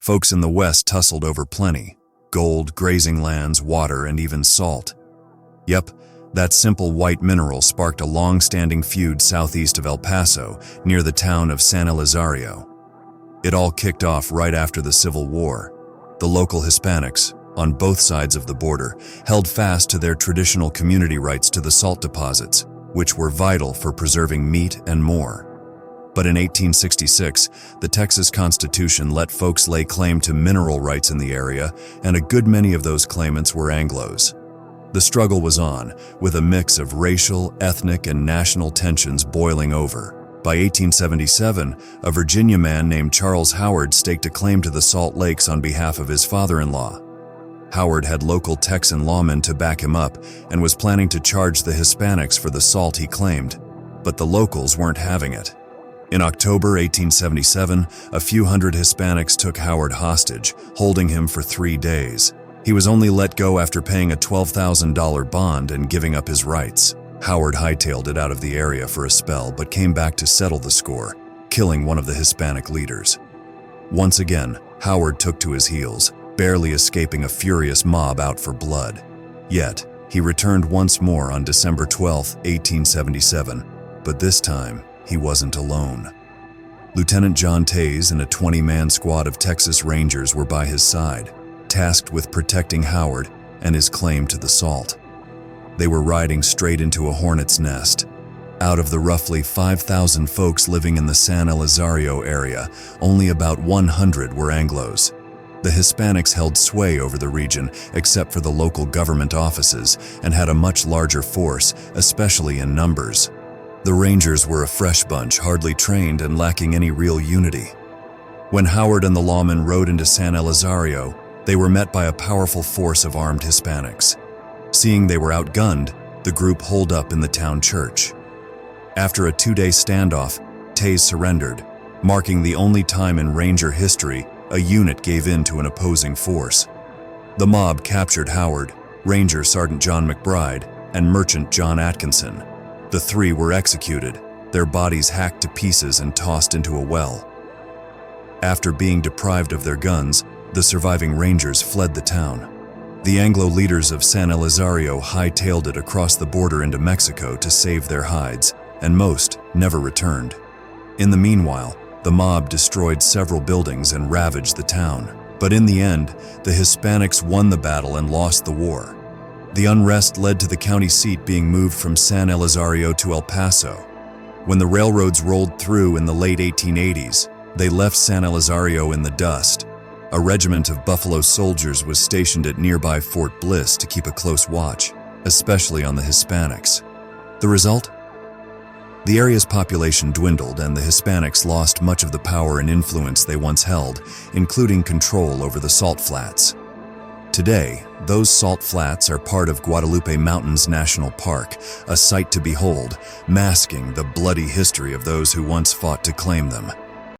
Folks in the West tussled over plenty: gold, grazing lands, water, and even salt. Yep, that simple white mineral sparked a long-standing feud southeast of El Paso, near the town of San Elizario. It all kicked off right after the Civil War. The local Hispanics, on both sides of the border, held fast to their traditional community rights to the salt deposits, which were vital for preserving meat and more. But in 1866, the Texas Constitution let folks lay claim to mineral rights in the area, and a good many of those claimants were Anglos. The struggle was on, with a mix of racial, ethnic, and national tensions boiling over. By 1877, a Virginia man named Charles Howard staked a claim to the Salt Lakes on behalf of his father-in-law. Howard had local Texan lawmen to back him up and was planning to charge the Hispanics for the salt he claimed, but the locals weren't having it. In October 1877, a few hundred Hispanics took Howard hostage, holding him for 3 days. He was only let go after paying a $12,000 bond and giving up his rights. Howard hightailed it out of the area for a spell, but came back to settle the score, killing one of the Hispanic leaders. Once again, Howard took to his heels, barely escaping a furious mob out for blood. Yet, he returned once more on December 12, 1877, but this time, he wasn't alone. Lieutenant John Taze and a 20-man squad of Texas Rangers were by his side, tasked with protecting Howard and his claim to the salt. They were riding straight into a hornet's nest. Out of the roughly 5,000 folks living in the San Elizario area, only about 100 were Anglos. The Hispanics held sway over the region, except for the local government offices, and had a much larger force, especially in numbers. The Rangers were a fresh bunch, hardly trained and lacking any real unity. When Howard and the lawmen rode into San Elizario, they were met by a powerful force of armed Hispanics. Seeing they were outgunned, the group holed up in the town church. After a 2-day standoff, Taze surrendered, marking the only time in Ranger history a unit gave in to an opposing force. The mob captured Howard, Ranger Sergeant John McBride, and Merchant John Atkinson. The 3 were executed, their bodies hacked to pieces and tossed into a well. After being deprived of their guns, the surviving Rangers fled the town. The Anglo leaders of San Elizario hightailed it across the border into Mexico to save their hides, and most never returned. In the meanwhile, the mob destroyed several buildings and ravaged the town. But in the end, the Hispanics won the battle and lost the war. The unrest led to the county seat being moved from San Elizario to El Paso. When the railroads rolled through in the late 1880s, they left San Elizario in the dust. A regiment of Buffalo soldiers was stationed at nearby Fort Bliss to keep a close watch, especially on the Hispanics. The result? The area's population dwindled and the Hispanics lost much of the power and influence they once held, including control over the salt flats. Today, those salt flats are part of Guadalupe Mountains National Park, a sight to behold, masking the bloody history of those who once fought to claim them.